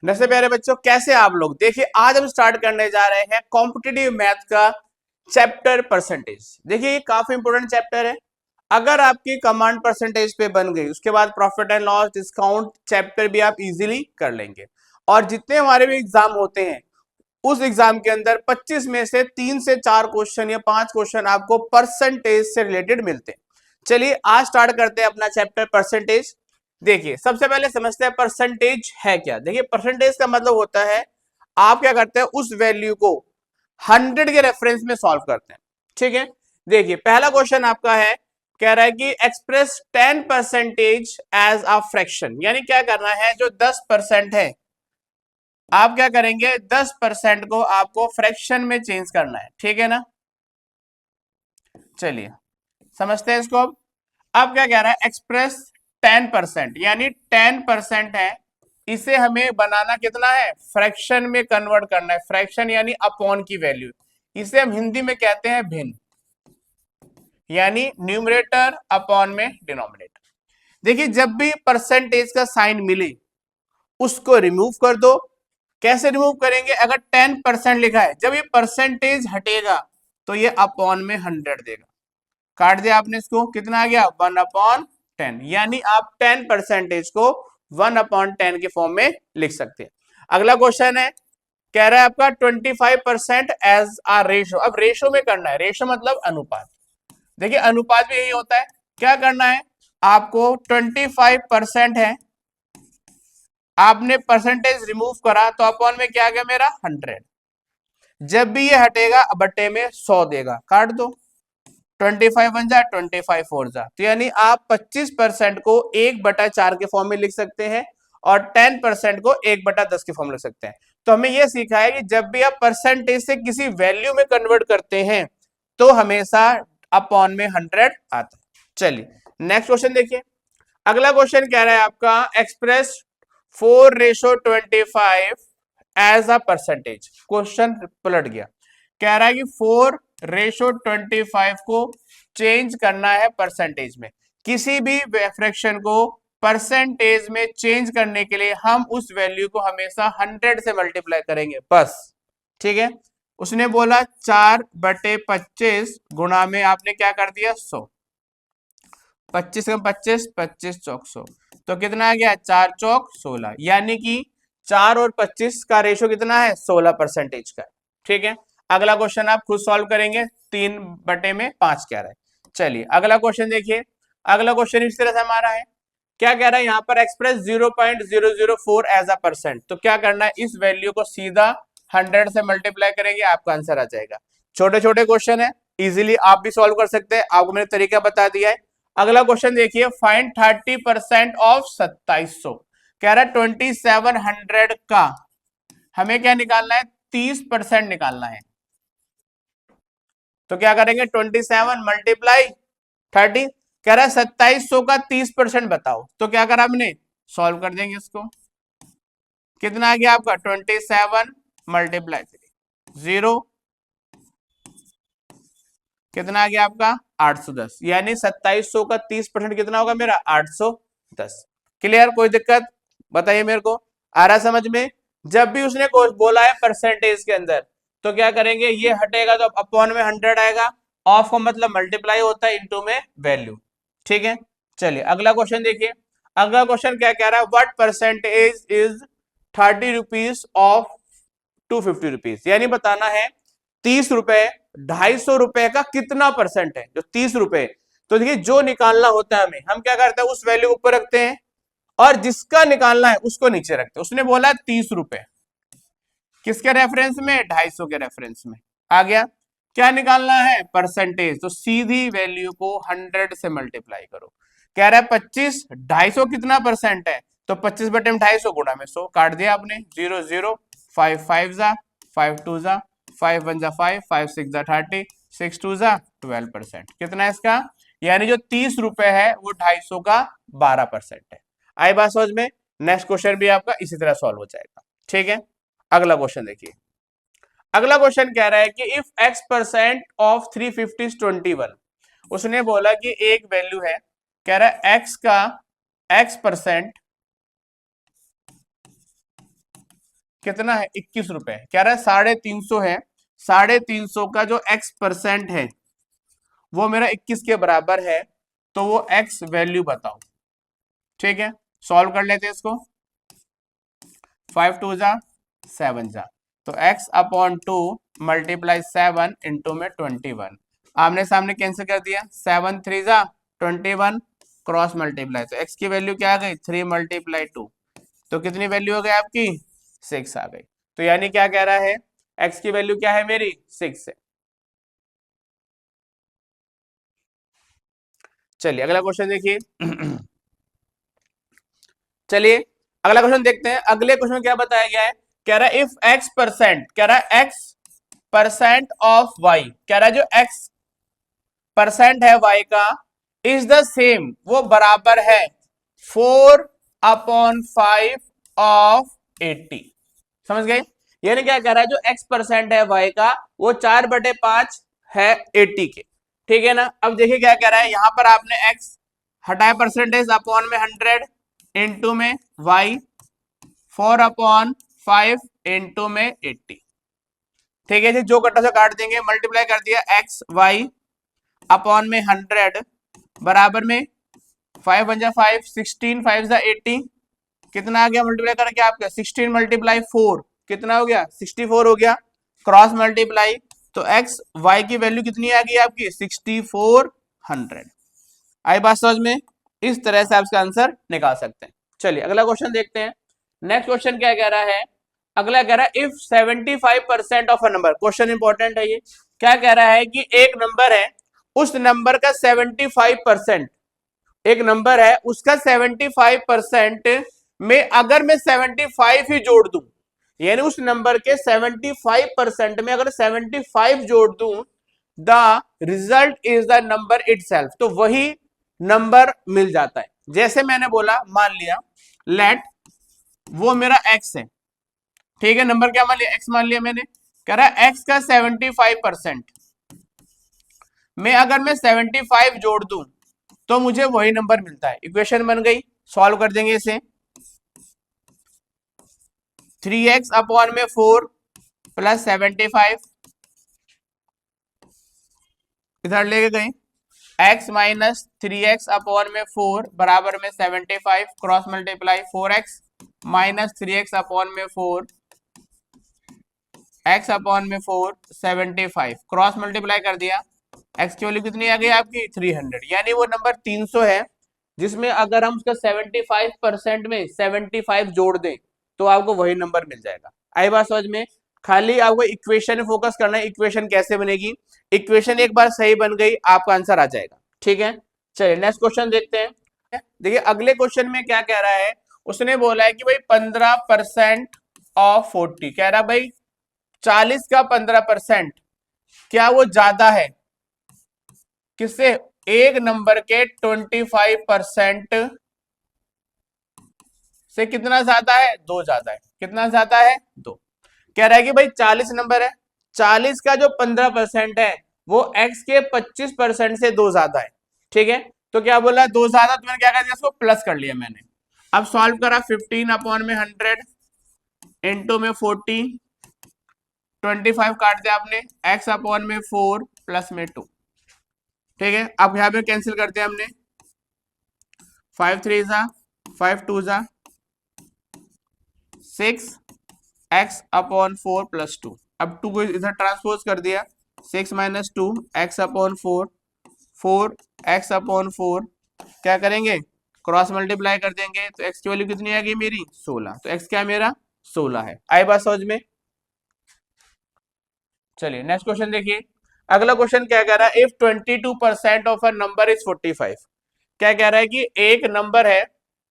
नमस्ते प्यारे बच्चों, कैसे आप लोग। देखिए आज हम स्टार्ट करने जा रहे हैं कॉम्पिटिटिव मैथ का चैप्टर परसेंटेज। देखिए ये काफी इंपोर्टेंट चैप्टर है। अगर आपकी कमांड परसेंटेज पे बन गई, उसके बाद profit and loss, discount chapter भी आप इजीली कर लेंगे। और जितने हमारे भी एग्जाम होते हैं उस एग्जाम के अंदर 25 में से 3 से 4 क्वेश्चन या 5 क्वेश्चन आपको परसेंटेज से रिलेटेड मिलते हैं। चलिए आज स्टार्ट करते हैं अपना चैप्टर परसेंटेज। देखिए सबसे पहले समझते हैं परसेंटेज है क्या। देखिए परसेंटेज का मतलब होता है आप क्या करते हैं, उस वैल्यू को 100 के रेफरेंस में सॉल्व करते हैं। ठीक है, देखिए पहला क्वेश्चन आपका है, कह रहा है कि एक्सप्रेस 10% एज अ फ्रैक्शन। यानी क्या करना है, जो 10% है आप क्या करेंगे, 10% को आपको फ्रैक्शन में चेंज करना है। ठीक है ना, चलिए समझते हैं इसको। अब क्या कह रहा है, एक्सप्रेस 10%, यानी 10% है, इसे हमें बनाना कितना है, फ्रैक्शन में कन्वर्ट करना है। फ्रैक्शन यानी अपॉन की वैल्यू, इसे हम हिंदी में कहते हैं भिन्न, यानी न्यूमरेटर अपॉन में डिनोमिनेटर। देखिए जब भी परसेंटेज का साइन मिले उसको रिमूव कर दो। कैसे रिमूव करेंगे, अगर 10% लिखा है, जब ये परसेंटेज हटेगा तो ये अपॉन में 100 देगा। काट दिया आपने इसको, कितना आ गया, 1/10। यानी आप 10% को 1/10 के फॉर्म में लिख सकते हैं। अगला क्वेश्चन है, कह रहा है आपका 25% एज आ रेशो। अब रेशो में करना है, रेशो मतलब अनुपात। देखिए अनुपात भी यही होता है, क्या करना है आपको, 25% है, आपने परसेंटेज रिमूव करा तो अपॉन में क्या आ गया मेरा 100। जब भी ये हटेगा बट्टे में 100 देगा, काट दो, 25 बन जाए, 25 4 जा, तो यानी आप 25% को 1/4 के फॉर्म में लिख सकते हैं और 10% को 1/10 के फॉर्म में लिख सकते हैं। तो हमें यह सीखा है कि जब भी आप परसेंटेज से किसी वैल्यू में कन्वर्ट करते हैं तो हमेशा अपॉन में 100 आता है। चलिए नेक्स्ट क्वेश्चन देखिए। अगला क्वेश्चन कह रहा है आपका, express 4:25 as a percentage. Question पलट गया, कह रहा है कि 4:25 को चेंज करना है परसेंटेज में। किसी भी फ्रैक्शन को परसेंटेज में चेंज करने के लिए हम उस वैल्यू को हमेशा 100 से मल्टीप्लाई करेंगे बस। ठीक है, उसने बोला 4/25 गुणा में आपने क्या कर दिया 100, 25 का 25, 25 चौक 100, तो कितना आ गया 4 चौक 16, यानी कि 4 और 25 का रेशो कितना है 16% का। ठीक है, अगला क्वेश्चन आप खुद सॉल्व करेंगे, 3/5 कह रहा है। चलिए अगला क्वेश्चन देखिए। अगला क्वेश्चन इस तरह से हमारा है, क्या कह रहा है यहाँ पर, एक्सप्रेस 0.004 एज अ परसेंट। तो क्या करना है, इस वैल्यू को सीधा 100 से मल्टीप्लाई करेंगे, आपका आंसर आ जाएगा। छोटे छोटे क्वेश्चन है, इजीली आप भी सॉल्व कर सकते हैं, आपको मैंने तरीका बता दिया है। अगला क्वेश्चन देखिए, फाइंड 30% ऑफ 2700। कह रहा है 2700 का हमें क्या निकालना है, 30% निकालना है। तो क्या करेंगे, 27 मल्टीप्लाई 30, कह रहा है 2700 का 30% बताओ। तो क्या करा हमने, सॉल्व कर देंगे इसको, कितना आ गया आपका 27 मल्टीप्लाई 0, कितना आ गया आपका 810, यानी 2700 का 30% कितना होगा मेरा 810। क्लियर, कोई दिक्कत बताइए मेरे को, आ रहा समझ में। जब भी उसने बोला है परसेंटेज के अंदर तो क्या करेंगे, ये हटेगा तो अपॉन में 100 आएगा, ऑफ का मतलब मल्टीप्लाई होता है, इनटू में वैल्यू। ठीक है, चलिए अगला क्वेश्चन देखिए। अगला क्वेश्चन क्या कह रहा है, what percentage is 30 rupees of 250 rupees. यानी बताना है 30 रुपए 250 रुपए का कितना परसेंट है, जो 30 रुपए। तो देखिए जो निकालना होता है हमें, हम क्या करते हैं, उस वैल्यू को ऊपर रखते हैं और जिसका निकालना है उसको नीचे रखते हैं। उसने बोला 30 रुपए, किसके रेफरेंस में, 250 के रेफरेंस में। आ गया, क्या निकालना है, परसेंटेज, तो सीधी वैल्यू को 100 से मल्टीप्लाई करो। कह रहा है 25, 250 कितना परसेंट है, तो 25/250 गुणा में 100, काट दिया आपने, 0 0, 5 5 जा, 5 2 जा, 5 1 जा 5, 5 6 जा 30, 6 2 जा 12%। कितना है इसका, यानी जो 30 रुपए है वो 250 का 12% है। आई बात समझ में। नेक्स्ट क्वेश्चन भी आपका इसी तरह सॉल्व हो जाएगा। ठीक है, अगला क्वेश्चन देखिए। अगला क्वेश्चन कह रहा है कि इफ x% ऑफ 350 इज 21। उसने बोला कि एक वैल्यू है, कह रहा है x का x% कितना है 21 रुपए, कह रहा है 350 है, 350 का जो x% है वो मेरा 21 के बराबर है, तो वो x वैल्यू बताओ। ठीक है, सॉल्व कर लेते हैं इसको। 5 2 जा 7 जा, तो x अपॉन 2 मल्टीप्लाई 7 इंटू में 21, आमने सामने कैंसिल कर दिया, 7 3 जा 21, क्रॉस मल्टीप्लाई, तो x की वैल्यू क्या आ गई 3 मल्टीप्लाई 2, तो कितनी वैल्यू हो गई आपकी 6 आ गई। तो यानी क्या कह रहा है, x की वैल्यू क्या है मेरी 6 है। चलिए अगला क्वेश्चन देखिए। चलिए अगला क्वेश्चन देखते हैं। अगले क्वेश्चन क्या बताया गया है, कह रहा है इफ x%, कह रहा है x% ऑफ y, कह रहा है जो x% है y का इज द सेम, वो बराबर है 4/5 ऑफ 80। समझ गए, यानी क्या कह रहा है जो x% है y का वो 4/5 है 80 के। ठीक है ना, अब देखिए क्या कह रहा है, यहां पर आपने x हटाया परसेंटेज अपॉन में 100 इंटू में y 4/5 इंटू में 80। ठीक है जी, जो कटा से काट देंगे, मल्टीप्लाई कर दिया एक्स वाई अपॉन में 100 बराबर में 5 1 जा 5, 16 5 जा 80, कितना आ गया मल्टीप्लाई करके आपका 16 मल्टीप्लाई 4 कितना हो गया 64 हो गया, क्रॉस मल्टीप्लाई, तो एक्स वाई की वैल्यू कितनी आ गई आपकी 6400। आई बात समझ में, इस तरह से आप इसका आंसर निकाल सकते हैं। चलिए अगला क्वेश्चन देखते हैं। नेक्स्ट क्वेश्चन क्या कह रहा है, अगला कह रहा है if 75% of a number, question important है ये, क्या कह रहा है कि एक नंबर है, उस नंबर का 75%, एक नंबर है उसका 75% में अगर मैं 75 ही जोड़ दूं, यानी उस नंबर के 75% में अगर 75 जोड़ दूं, the result is the number itself, तो वही नंबर मिल जाता है। जैसे मैंने बोला, मान लिया लेट वो मेरा x है, ठीक है, नंबर क्या मान लिया x मान लिया मैंने, कह रहा है x का 75% में अगर मैं 75 जोड़ दूं तो मुझे वही नंबर मिलता है। इक्वेशन बन गई, सॉल्व कर देंगे इसे, 3x अपॉन में 4 प्लस 75 इधर लेके गए, x माइनस 3x अपॉन में 4 बराबर में 75, cross multiply 4x minus 3x upon में 4 x अपॉन में 4 75, क्रॉस मल्टीप्लाई कर दिया, x की वैल्यू कितनी आ गई आपकी 300, यानी वो नंबर 300 है जिसमें अगर हम उसका 75% में 75 जोड़ दें तो आपको वही नंबर मिल जाएगा। आई बात समझ में, खाली आपको इक्वेशन में फोकस करना है, इक्वेशन कैसे बनेगी, इक्वेशन एक बार सही बन गई आपका आंसर आ जाएगा। ठीक है, चलिए नेक्स्ट क्वेश्चन देखते हैं। देखिए अगले क्वेश्चन में क्या कह रहा है, उसने बोला है कि भाई 15% ऑफ 40, कह रहा भाई 40 का 15% क्या वो ज्यादा है किससे, एक नंबर के 25% से कितना ज्यादा है, 2 ज्यादा है, कितना ज्यादा है 2। कह रहा है कि भाई 40 नंबर है, 40 का जो 15% है वो x के 25% से 2 ज्यादा है। ठीक है, तो क्या बोला 2 ज्यादा, तो मैंने क्या कर दिया इसको प्लस कर लिया मैंने। अब सॉल्व करा, 15 अपॉन में 100 इंटू में 40, 25 काट दिया आपने, x अपॉन में 4 प्लस में 2। ठीक है, अब यहां पे कैंसिल करते हैं हमने, 5 3 जा 5 2 जा 6 x अपॉन 4 प्लस 2, अब 2 को इधर ट्रांसपोज कर दिया, 6 minus 2 x upon 4 4 x upon 4, क्या करेंगे क्रॉस मल्टीप्लाई कर देंगे, तो x की वैल्यू कितनी आ गई मेरी 16, तो x क्या मेरा 16 है। आई बात समझ में। चलिए नेक्स्ट क्वेश्चन देखिए। अगला क्वेश्चन क्या कह रहा है, if 22% of a number is 45, क्या कह रहा है कि एक नंबर है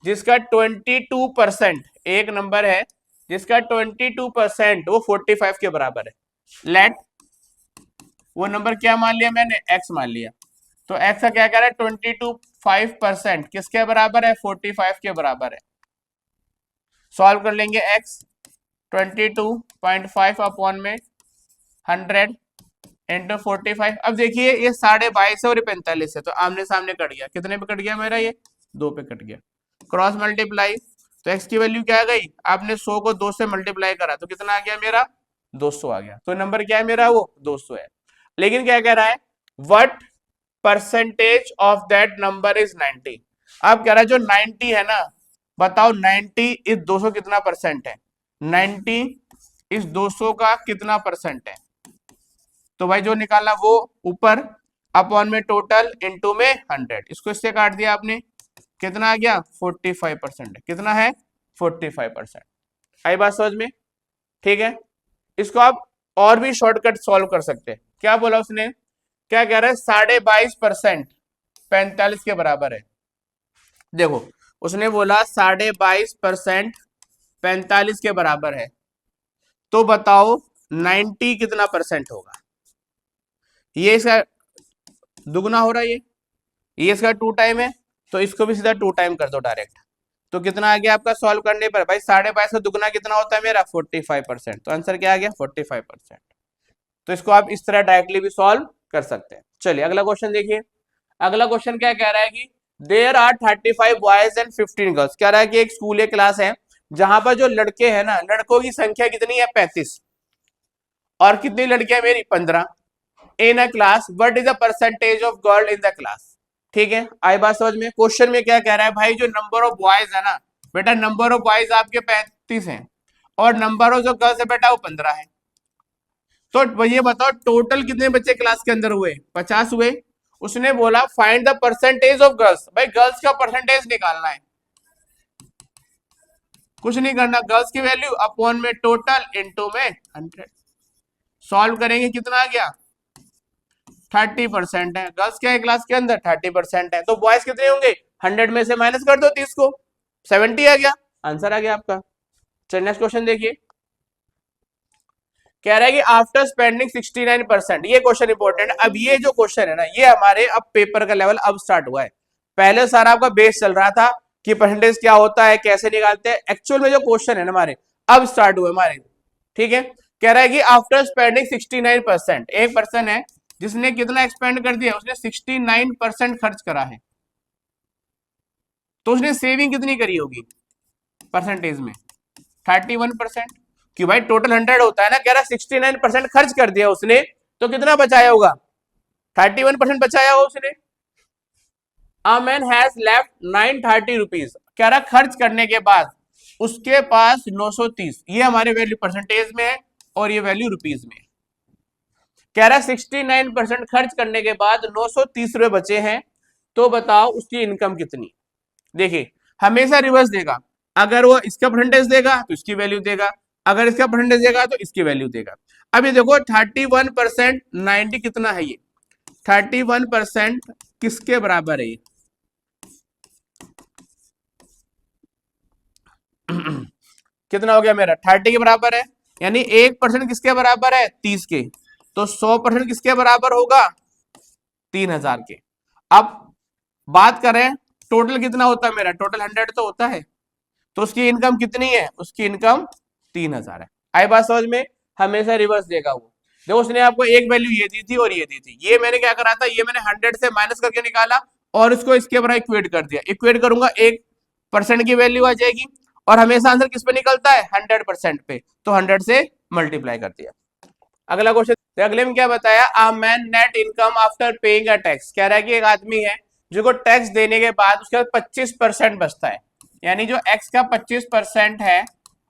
जिसका 22%, एक नंबर है जिसका 22% वो 45 के बराबर है। लेट वो नंबर क्या मान लिया मैंने, x मान लिया, तो x का क्या कह रहा है 22.5% किसके बराबर है 45 के बराबर है। सॉल्व कर लेंगे, x 22.5 अपॉन में 100 इंटू 45, अब देखिए ये 22.5 और 45 है, तो आमने सामने कट गया, कितने पे कट गया मेरा ये 2 पे कट गया, क्रॉस मल्टीप्लाई तो एक्स की वैल्यू क्या आ गई, आपने 100 को 2 से मल्टीप्लाई करा तो कितना आ गया मेरा, 200 आ गया। तो नंबर क्या है मेरा, वो 200 है। लेकिन क्या कह रहा है, what percentage of that number is 90। अब कह रहा है जो 90 है ना, बताओ 90 इस 200 कितना परसेंट है, 90 इस 200 का कितना परसेंट है। तो भाई जो निकाला वो ऊपर अपॉन में टोटल इनटू में 100, इसको इससे काट दिया आपने, कितना आ गया 45% है। कितना है 45%। आई बात समझ में, ठीक है। इसको आप और भी शॉर्टकट सॉल्व कर सकते हैं। क्या बोला उसने, क्या कह रहा है, 22.5% 45 के बराबर है। देखो उसने बोला 22.5% 45 के बराबर है, तो बताओ 90 कितना परसेंट होगा। ये इसका दुगना हो रहा है, ये इसका 2 टाइम है, तो इसको भी सीधा 2 टाइम कर दो डायरेक्ट। तो कितना आ गया आपका सॉल्व करने पर, भाई 22.5 का दुगना कितना होता है मेरा 45%। तो आंसर क्या आ गया 45%। तो इसको आप इस तरह डायरेक्टली भी सॉल्व कर सकते हैं। चलिए अगला क्वेश्चन देखिए। अगला क्वेश्चन क्या कह रहा है कि there are 35 boys and 15 girls. कह रहा है कि एक स्कूल या क्लास है जहां पर जो लड़के हैं ना, लड़कों की संख्या कितनी है 35, और कितनी लड़कियां मेरी 15 in a class, what is the percentage of girl in the class. ठीक है, आई बात समझ में। क्वेश्चन में क्या कह रहा है, भाई जो नंबर ऑफ बॉयज है ना, बेटा नंबर ऑफ बॉयज आपके 35 हैं, और नंबर ऑफ जो गर्ल्स है बेटा वो 15 है। तो ये बताओ टोटल कितने बच्चे क्लास के अंदर हुए, 50 हुए। उसने बोला find the percentage of girls, भाई गर्ल्स का परसेंटेज निकालना है, कुछ नहीं करना, गर्ल्स की वैल्यू अपॉन में टोटल इनटू में 100। सॉल्व करेंगे कितना आ गया 30% है, गर्ल्स क्या है क्लास के अंदर 30% है, तो बॉयज कितने होंगे 100 में से माइनस कर दो 30 को, 70 आ गया, आंसर आ गया आपका। चलिए नेक्स्ट क्वेश्चन देखिए। कह रहा है कि आफ्टर स्पेंडिंग 69%, ये क्वेश्चन इंपॉर्टेंट। अब ये जो क्वेश्चन है ना, ये हमारे अब पेपर का लेवल अब स्टार्ट हुआ है। पहले सारा आपका बेस चल रहा था कि परसेंटेज क्या होता है, कैसे निकालते हैं। एक्चुअल में जो क्वेश्चन है ना हमारे अब स्टार्ट हुए हमारे, ठीक है। कह रहा है कि आफ्टर स्पेंडिंग 69%, एक पर्सन है जिसने कितना एक्सपेंड कर दिया, उसने 69% खर्च करा है, तो उसने सेविंग कितनी करी होगी परसेंटेज में 31%। कि भाई टोटल 100 होता है ना, कह रहा 69% खर्च कर दिया उसने, तो कितना बचाया होगा 31% बचाया होगा उसने। A man has left 930 rupees, कह रहा खर्च करने के बाद उसके पास 930, ये हमारे वैल्यू परसेंटेज में है और ये वैल्यू रुपीज में है। कह रहा 69% खर्च करने के बाद 930 रुपए बचे हैं, तो बताओ उसकी इनकम कितनी। देखिए हमेशा रिवर्स देगा, अगर वो इसका परसेंटेज देगा तो इसकी वैल्यू देगा, अगर इसका परसेंटेज देगा तो इसकी वैल्यू देगा। अभी देखो 31% 90 कितना है, ये 31% किसके बराबर है ये कितना हो गया मेरा 30 के बराबर है, यानी 1% किसके बराबर है 30 के, तो 100% किसके बराबर होगा 3000 के। अब बात करें टोटल कितना होता है मेरा, टोटल 100 तो होता है, तो उसकी इनकम कितनी है, उसकी इनकम 3000 है। आई बात समझ में, हमेशा रिवर्स देगा वो। देखो उसने आपको एक वैल्यू ये दी थी और ये दी थी, ये मैंने क्या करा था, ये मैंने 100 से माइनस करके निकाला और इसको इसके बराबर इक्वेट कर दिया। इक्वेट करूंगा 1% की वैल्यू आ जाएगी, और हमेशा आंसर किस पे निकलता है 100% पे, तो 100 से मल्टीप्लाई कर दिया। अगला क्वेश्चन, तो अगले में क्या बताया, आ man net income after paying a tax. कह रहा है कि एक आदमी है जो को टैक्स देने के बाद उसके बाद 25% बचता है, यानी जो एक्स का 25% है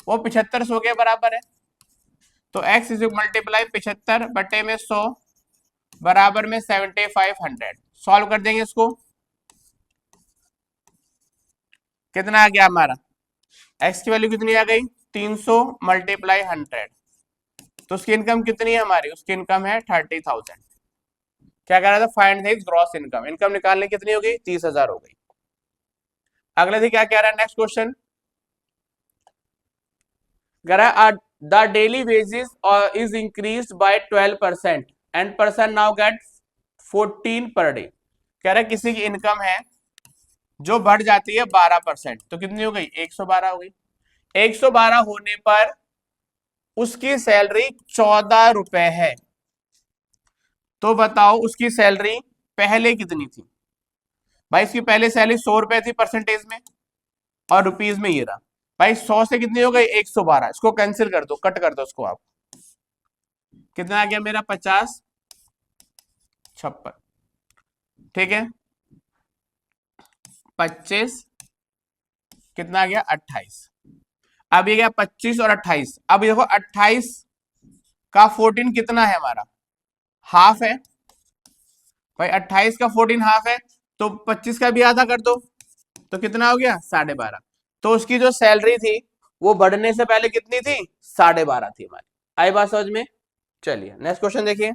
वो 7500 के बराबर है। तो एक्स इज मल्टीप्लाई 75 बटे में 100 बराबर में 7500। सॉल्व कर देंगे इसको, कितना आ गया हमारा, एक्स की वैल्यू कितनी आ गई 300 मल्टीप्लाई 100, तो उसकी इनकम कितनी है हमारी, उसकी इनकम है 30,000। क्या कह रहा था, find the gross income, income निकालने कितनी हो गई 30,000 हो गई। अगले दिन क्या कह रहा है नेक्स्ट क्वेश्चन, कह रहा है the daily wages is increased by 12% and person now get 14 per day. कह रहा है किसी की इनकम है जो बढ़ जाती है 12%, तो कितनी हो गई 112 हो गई। 112 होने पर उसकी सैलरी 14 रुपए है, तो बताओ उसकी सैलरी पहले कितनी थी। भाई इसकी पहले सैलरी 100 रुपए थी परसेंटेज में, और रुपीज में ये रहा, भाई 100 से कितनी हो गई 112, इसको कैंसिल कर दो, कट कर दो इसको आप, कितना आ गया मेरा 50 56, ठीक है 25 कितना आ गया 28। अब ये गया 25 और 28, अब देखो 28 का 14 कितना है हमारा, हाफ है भाई, 28 का 14 हाफ है, तो 25 का भी आधा कर दो, तो कितना हो गया 12.5। तो उसकी जो सैलरी थी वो बढ़ने से पहले कितनी थी 12.5 थी हमारी। आई बात समझ में? चलिए नेक्स्ट क्वेश्चन देखिए।